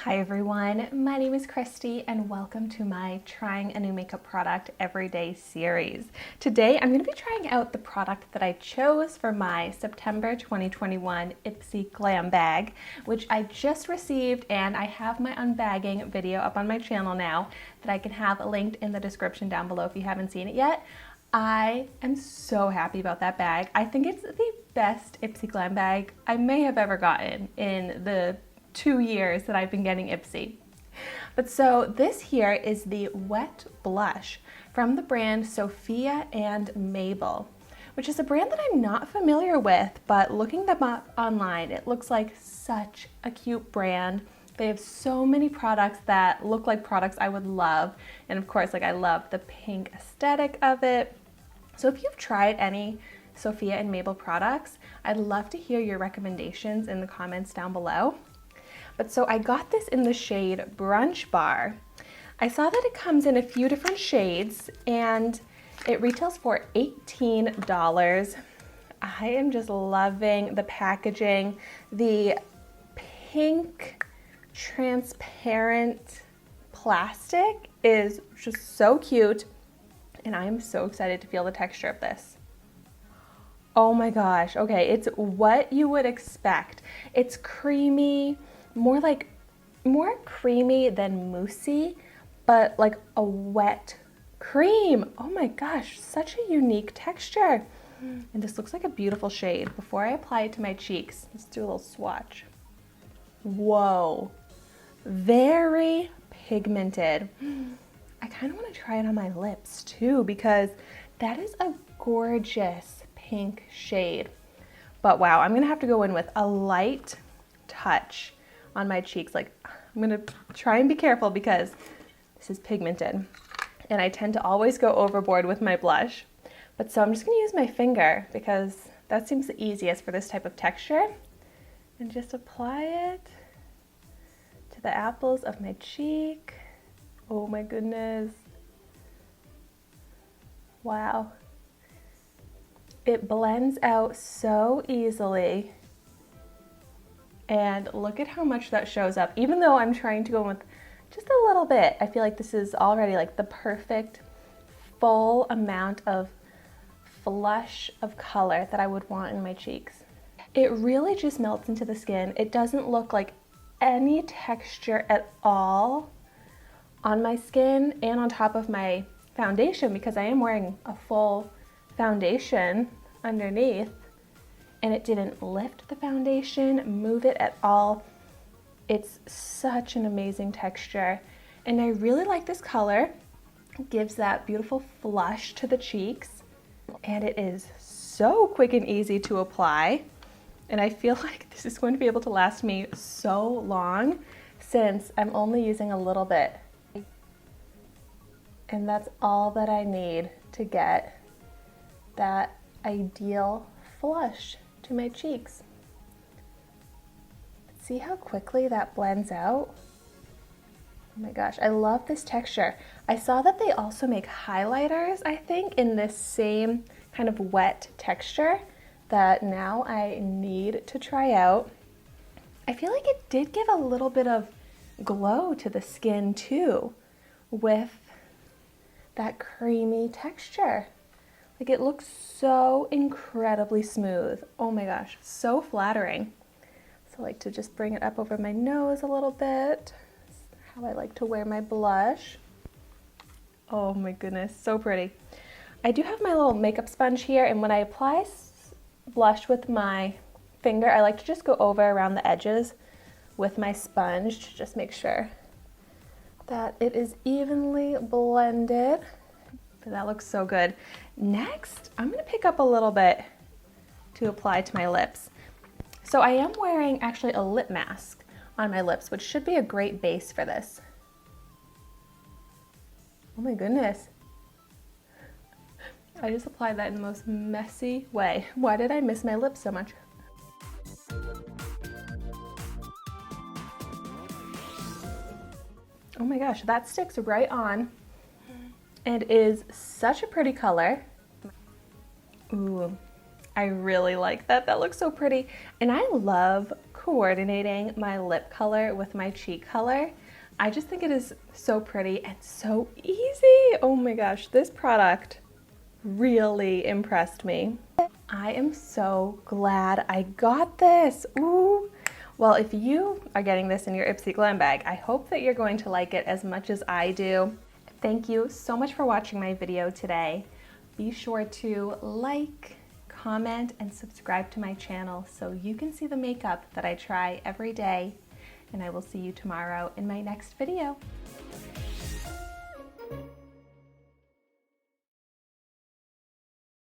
Hi everyone, my name is Christy and welcome to my Trying a New Makeup Product Everyday series. Today I'm going to be trying out the product that I chose for my September 2021 Ipsy Glam Bag, which I just received, and I have my unbagging video up on my channel now that I can have linked in the description down below if you haven't seen it yet. I am so happy about that bag. I think it's the best Ipsy Glam Bag I may have ever gotten in the 2 years that I've been getting Ipsy. But so this here is the Wet Blush from the brand Sophia and Mabel, which is a brand that I'm not familiar with, but looking them up online, it looks like such a cute brand. They have so many products that look like products I would love. And of course, I love the pink aesthetic of it. So if you've tried any Sophia and Mabel products, I'd love to hear your recommendations in the comments down below. But so I got this in the shade Brunch Bar. I saw that it comes in a few different shades and it retails for $18. I am just loving the packaging. The pink transparent plastic is just so cute, and I am so excited to feel the texture of this. Oh my gosh, okay, it's what you would expect. It's creamy, more creamy than moussey, but like a wet cream. Oh my gosh, such a unique texture. And this looks like a beautiful shade. Before I apply it to my cheeks, let's do a little swatch. Whoa, very pigmented. I kind of want to try it on my lips too, because that is a gorgeous pink shade. But wow, I'm gonna have to go in with a light touch on my cheeks. I'm gonna try and be careful because this is pigmented and I tend to always go overboard with my blush. But so I'm just gonna use my finger because that seems the easiest for this type of texture, and just apply it to the apples of my cheek. Oh my goodness. Wow. It blends out so easily. And look at how much that shows up. Even though I'm trying to go in with just a little bit, I feel like this is already like the perfect full amount of flush of color that I would want in my cheeks. It really just melts into the skin. It doesn't look like any texture at all on my skin and on top of my foundation, because I am wearing a full foundation underneath. And it didn't lift the foundation, move it at all. It's such an amazing texture. And I really like this color. It gives that beautiful flush to the cheeks. And it is so quick and easy to apply. And I feel like this is going to be able to last me so long since I'm only using a little bit. And that's all that I need to get that ideal flush to my cheeks. See how quickly that blends out? Oh my gosh, I love this texture. I saw that they also make highlighters, I think, in this same kind of wet texture that now I need to try out. I feel like it did give a little bit of glow to the skin too, with that creamy texture. It looks so incredibly smooth. Oh my gosh, so flattering. So I like to just bring it up over my nose a little bit. That's how I like to wear my blush. Oh my goodness, so pretty. I do have my little makeup sponge here, and when I apply blush with my finger, I like to just go over around the edges with my sponge to just make sure that it is evenly blended. But that looks so good. Next, I'm gonna pick up a little bit to apply to my lips. So I am wearing actually a lip mask on my lips, which should be a great base for this. Oh my goodness. I just applied that in the most messy way. Why did I miss my lips so much? Oh my gosh, that sticks right on. It is such a pretty color. Ooh, I really like that. That looks so pretty. And I love coordinating my lip color with my cheek color. I just think it is so pretty and so easy. Oh my gosh, this product really impressed me. I am so glad I got this. Ooh. Well, if you are getting this in your Ipsy Glam bag, I hope that you're going to like it as much as I do. Thank you so much for watching my video today. Be sure to like, comment, and subscribe to my channel so you can see the makeup that I try every day. And I will see you tomorrow in my next video.